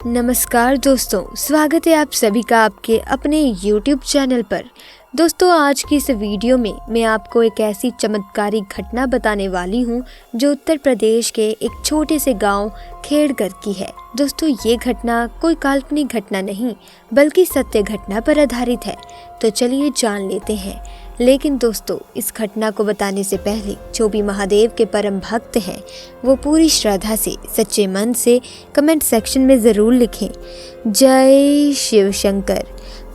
नमस्कार दोस्तों, स्वागत है आप सभी का आपके अपने YouTube चैनल पर। दोस्तों, आज की इस वीडियो में मैं आपको एक ऐसी चमत्कारिक घटना बताने वाली हूँ जो उत्तर प्रदेश के एक छोटे से गांव खेड़कर की है। दोस्तों, ये घटना कोई काल्पनिक घटना नहीं बल्कि सत्य घटना पर आधारित है। तो चलिए जान लेते हैं। लेकिन दोस्तों, इस घटना को बताने से पहले जो भी महादेव के परम भक्त हैं वो पूरी श्रद्धा से सच्चे मन से कमेंट सेक्शन में ज़रूर लिखें जय शिव शंकर,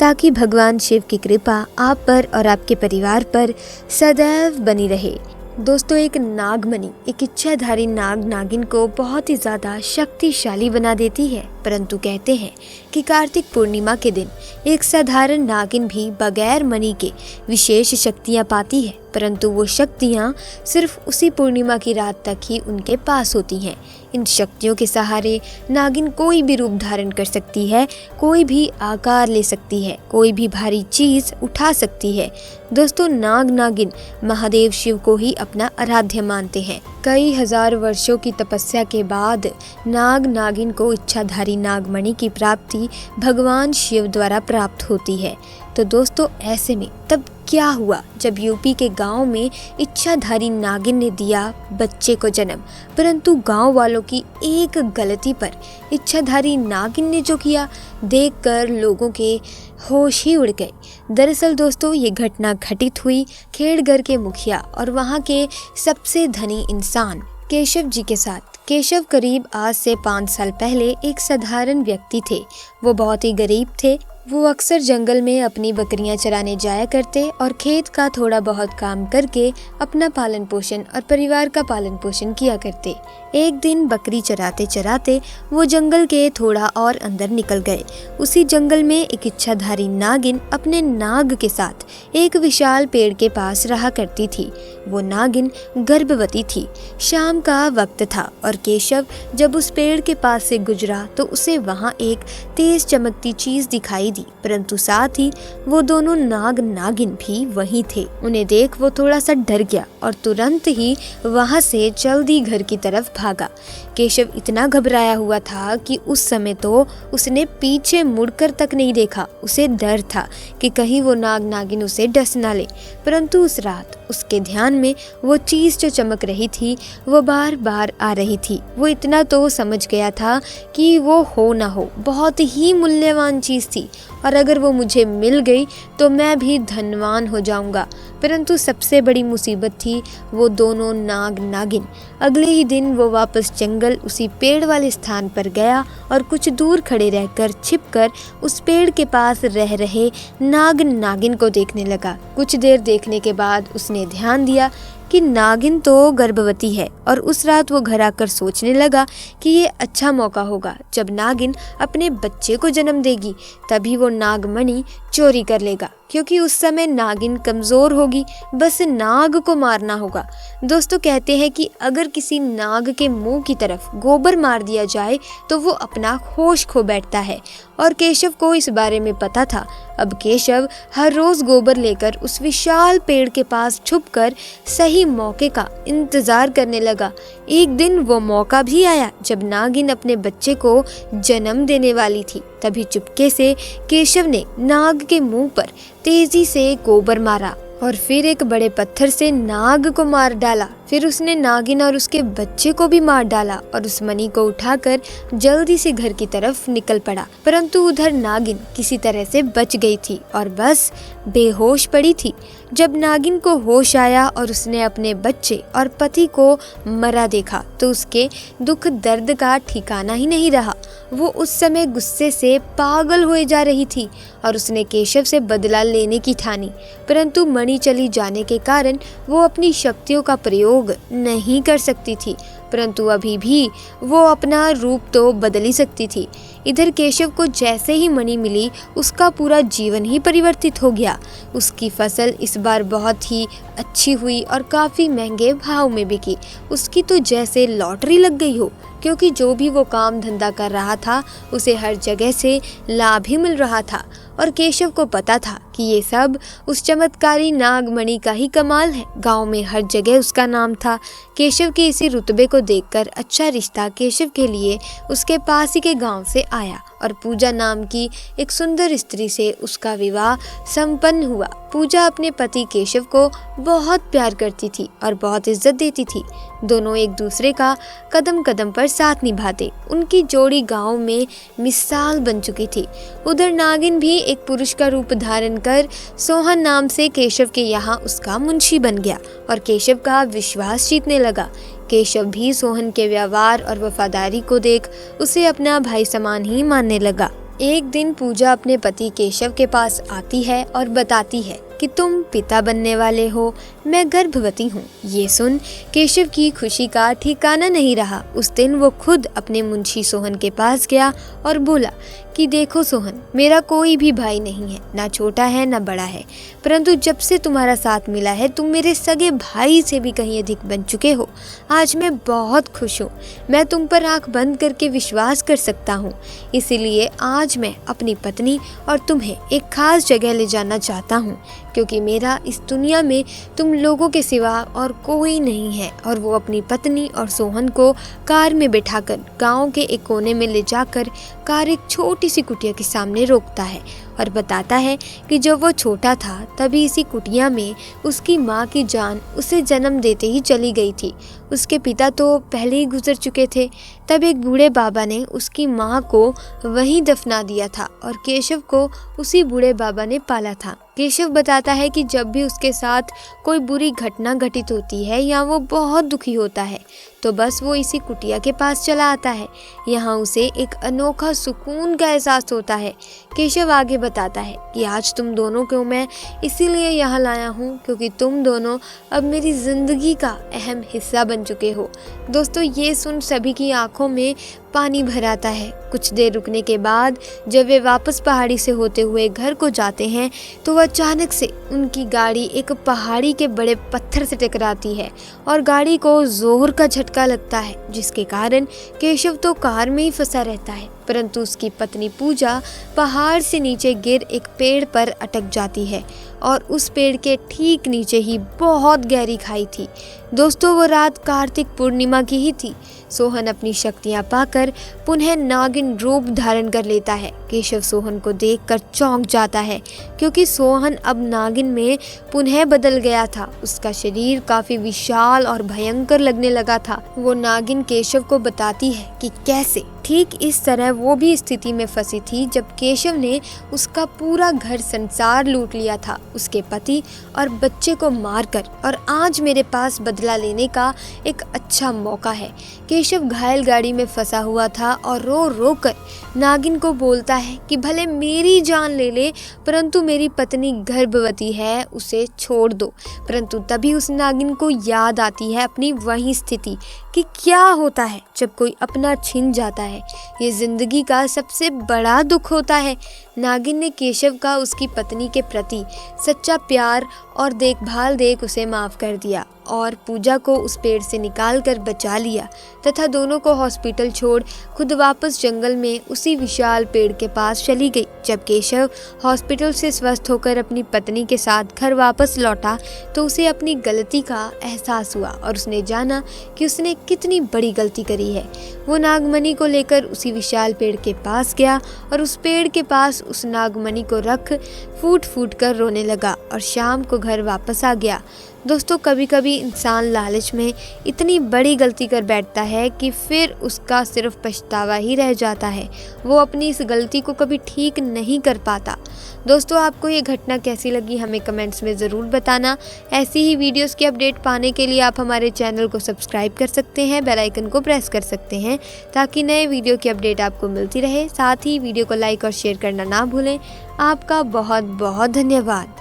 ताकि भगवान शिव की कृपा आप पर और आपके परिवार पर सदैव बनी रहे। दोस्तों, एक नागमणि एक इच्छाधारी नाग नागिन को बहुत ही ज़्यादा शक्तिशाली बना देती है। परंतु कहते हैं कि कार्तिक पूर्णिमा के दिन एक साधारण नागिन भी बगैर मणि के विशेष शक्तियाँ पाती है, परंतु वो शक्तियाँ सिर्फ उसी पूर्णिमा की रात तक ही उनके पास होती हैं। इन शक्तियों के सहारे नागिन कोई भी रूप धारण कर सकती है, कोई भी आकार ले सकती है, कोई भी भारी चीज़ उठा सकती है। दोस्तों, नाग नागिन महादेव शिव को ही अपना आराध्य मानते हैं। कई हजार वर्षों की तपस्या के बाद नाग नागिन को इच्छाधारी नागमणि की प्राप्ति भगवान शिव द्वारा प्राप्त होती है। तो दोस्तों, ऐसे में तब क्या हुआ जब यूपी के गांव में इच्छाधारी नागिन ने दिया बच्चे को जन्म, परंतु गांव वालों की एक गलती पर इच्छाधारी नागिन ने जो किया देखकर लोगों के होश ही उड़ गए। दरअसल दोस्तों, ये घटना घटित हुई खेड़गर के मुखिया और वहाँ के सबसे धनी इंसान केशव जी के साथ। केशव करीब आज से 5 साल पहले एक साधारण व्यक्ति थे। वो बहुत ही गरीब थे। वो अक्सर जंगल में अपनी बकरियां चराने जाया करते और खेत का थोड़ा बहुत काम करके अपना पालन पोषण और परिवार का पालन पोषण किया करते। एक दिन बकरी चराते चराते वो जंगल के थोड़ा और अंदर निकल गए। उसी जंगल में एक इच्छाधारी नागिन अपने नाग के साथ एक विशाल पेड़ के पास रहा करती थी। वो नागिन गर्भवती थी। शाम का वक्त था और केशव जब उस पेड़ के पास से गुजरा तो उसे वहाँ एक तेज चमकती चीज दिखाई दी, परंतु साथ ही वो दोनों नाग नागिन भी वहीं थे। उन्हें देख वो थोड़ा सा डर गया और तुरंत ही वहाँ से जल्दी घर की तरफ भागा। केशव इतना घबराया हुआ था कि उस समय तो उसने पीछे मुड़कर तक नहीं देखा। उसे डर था कि कहीं वो नाग नागिन उसे डस ना ले। परंतु उस रात उसके ध्यान में वो चीज़ जो चमक रही थी वो बार बार आ रही थी। वो इतना तो समझ गया था कि वो हो ना हो बहुत ही मूल्यवान चीज़ थी और अगर वो मुझे मिल गई तो मैं भी धनवान हो जाऊंगा। परंतु सबसे बड़ी मुसीबत थी वो दोनों नाग नागिन। अगले ही दिन वो वापस जंगल उसी पेड़ वाले स्थान पर गया और कुछ दूर खड़े रहकर छिपकर उस पेड़ के पास रह रहे नाग नागिन को देखने लगा। कुछ देर देखने के बाद उसने ध्यान दिया कि नागिन तो गर्भवती है और उस रात वो घर आकर सोचने लगा कि ये अच्छा मौका होगा जब नागिन अपने बच्चे को जन्म देगी, तभी वो नागमणि चोरी कर लेगा, क्योंकि उस समय नागिन कमज़ोर होगी, बस नाग को मारना होगा। दोस्तों, कहते हैं कि अगर किसी नाग के मुंह की तरफ गोबर मार दिया जाए तो वो अपना होश खो बैठता है और केशव को इस बारे में पता था। अब केशव हर रोज़ गोबर लेकर उस विशाल पेड़ के पास छुपकर सही मौके का इंतज़ार करने लगा। एक दिन वो मौका भी आया जब नागिन अपने बच्चे को जन्म देने वाली थी। तभी चुपके से केशव ने नाग के मुंह पर तेजी से गोबर मारा और फिर एक बड़े पत्थर से नाग को मार डाला। फिर उसने नागिन और उसके बच्चे को भी मार डाला और उस मणि को उठाकर जल्दी से घर की तरफ निकल पड़ा। परंतु उधर नागिन किसी तरह से बच गई थी और बस बेहोश पड़ी थी। जब नागिन को होश आया और उसने अपने बच्चे और पति को मरा देखा तो उसके दुख दर्द का ठिकाना ही नहीं रहा। वो उस समय गुस्से से पागल हुए जा रही थी और उसने केशव से बदला लेने की ठानी। परंतु मणि चली जाने के कारण वो अपनी शक्तियों का प्रयोग नहीं कर सकती थी, परंतु अभी भी वो अपना रूप तो बदल ही सकती थी। इधर केशव को जैसे ही मणि मिली उसका पूरा जीवन ही परिवर्तित हो गया। उसकी फसल इस बार बहुत ही अच्छी हुई और काफ़ी महंगे भाव में बिकी। उसकी तो जैसे लॉटरी लग गई हो। क्योंकि जो भी वो काम धंधा कर रहा था उसे हर जगह से लाभ ही मिल रहा था और केशव को पता था कि ये सब उस चमत्कारी नागमणि का ही कमाल है। गांव में हर जगह उसका नाम था। केशव के इसी रुतबे को देखकर अच्छा रिश्ता केशव के लिए उसके पास ही के गांव से आया और पूजा नाम की एक सुंदर स्त्री से उसका विवाह संपन्न हुआ। पूजा अपने पति केशव को बहुत प्यार करती थी और बहुत इज्जत देती थी। दोनों एक दूसरे का कदम कदम पर साथ निभाते। उनकी जोड़ी गांव में मिसाल बन चुकी थी। उधर नागिन भी एक पुरुष का रूप धारण कर सोहन नाम से केशव के यहाँ उसका मुंशी बन गया और केशव का विश्वास जीतने लगा। केशव भी सोहन के व्यवहार और वफादारी को देख उसे अपना भाई समान ही मानने लगा। एक दिन पूजा अपने पति केशव के पास आती है और बताती है कि तुम पिता बनने वाले हो, मैं गर्भवती हूँ। ये सुन केशव की खुशी का ठिकाना नहीं रहा। उस दिन वो खुद अपने मुंशी सोहन के पास गया और बोला कि देखो सोहन, मेरा कोई भी भाई नहीं है, ना छोटा है ना बड़ा है, परंतु जब से तुम्हारा साथ मिला है तुम मेरे सगे भाई से भी कहीं अधिक बन चुके हो। आज मैं बहुत खुश हूँ। मैं तुम पर आंख बंद करके विश्वास कर सकता हूँ। इसीलिए आज मैं अपनी पत्नी और तुम्हें एक खास जगह ले जाना चाहता हूँ, क्योंकि मेरा इस दुनिया में तुम लोगों के सिवा और कोई नहीं है। और वो अपनी पत्नी और सोहन को कार में बिठाकर गांव के एक कोने में ले जाकर कार एक छोटी सी कुटिया के सामने रोकता है और बताता है कि जब वो छोटा था तभी इसी कुटिया में उसकी माँ की जान उसे जन्म देते ही चली गई थी। उसके पिता तो पहले ही गुजर चुके थे। तब एक बूढ़े बाबा ने उसकी माँ को वहीं दफना दिया था और केशव को उसी बूढ़े बाबा ने पाला था। केशव बताता है कि जब भी उसके साथ कोई बुरी घटना घटित होती है या वो बहुत दुखी होता है तो बस वो इसी कुटिया के पास चला आता है। यहाँ उसे एक अनोखा सुकून का एहसास होता है। केशव आगे बताता है कि आज तुम दोनों को मैं इसीलिए यहाँ लाया हूँ क्योंकि तुम दोनों अब मेरी ज़िंदगी का अहम हिस्सा बन चुके हो। दोस्तों, ये सुन सभी की आंखों में पानी भर आता है। कुछ देर रुकने के बाद जब वे वापस पहाड़ी से होते हुए घर को जाते हैं तो अचानक से उनकी गाड़ी एक पहाड़ी के बड़े पत्थर से टकराती है और गाड़ी को जोर का झटका लगता है, जिसके कारण केशव तो कार में ही फंसा रहता है, परंतु उसकी पत्नी पूजा पहाड़ से नीचे गिर एक पेड़ पर अटक जाती है और उस पेड़ के ठीक नीचे ही बहुत गहरी खाई थी। दोस्तों, वो रात कार्तिक पूर्णिमा की ही थी। सोहन अपनी शक्तियां पाकर पुनः नागिन रूप धारण कर लेता है। केशव सोहन को देखकर चौंक जाता है क्योंकि सोहन अब नागिन में पुनः बदल गया था। उसका शरीर काफी विशाल और भयंकर लगने लगा था। वो नागिन केशव को बताती है कि कैसे ठीक इस तरह वो भी स्थिति में फंसी थी जब केशव ने उसका पूरा घर संसार लूट लिया था, उसके पति और बच्चे को मारकर, और आज मेरे पास बदला लेने का एक अच्छा मौका है। केशव घायल गाड़ी में फंसा हुआ था और रो रो कर नागिन को बोलता है कि भले मेरी जान ले ले परंतु मेरी पत्नी गर्भवती है, उसे छोड़ दो। परंतु तभी उस नागिन को याद आती है अपनी वही स्थिति कि क्या होता है जब कोई अपना छिन जाता है। ये जिंदगी का सबसे बड़ा दुख होता है। नागिन ने केशव का उसकी पत्नी के प्रति सच्चा प्यार और देखभाल देख उसे माफ कर दिया और पूजा को उस पेड़ से निकाल कर बचा लिया तथा दोनों को हॉस्पिटल छोड़ खुद वापस जंगल में उसी विशाल पेड़ के पास चली गई। जब केशव हॉस्पिटल से स्वस्थ होकर अपनी पत्नी के साथ घर वापस लौटा तो उसे अपनी गलती का एहसास हुआ और उसने जाना कि उसने कितनी बड़ी गलती करी है। वो नागमणि को लेकर उसी विशाल पेड़ के पास गया और उस पेड़ के पास उस नागमणि को रख फूट फूट कर रोने लगा और शाम को घर वापस आ गया। दोस्तों, कभी कभी इंसान लालच में इतनी बड़ी गलती कर बैठता है कि फिर उसका सिर्फ पछतावा ही रह जाता है। वो अपनी इस गलती को कभी ठीक नहीं कर पाता। दोस्तों, आपको ये घटना कैसी लगी हमें कमेंट्स में ज़रूर बताना। ऐसी ही वीडियोस की अपडेट पाने के लिए आप हमारे चैनल को सब्सक्राइब कर सकते हैं, बेल आइकन को प्रेस कर सकते हैं ताकि नए वीडियो की अपडेट आपको मिलती रहे। साथ ही वीडियो को लाइक और शेयर करना ना भूलें। आपका बहुत बहुत धन्यवाद।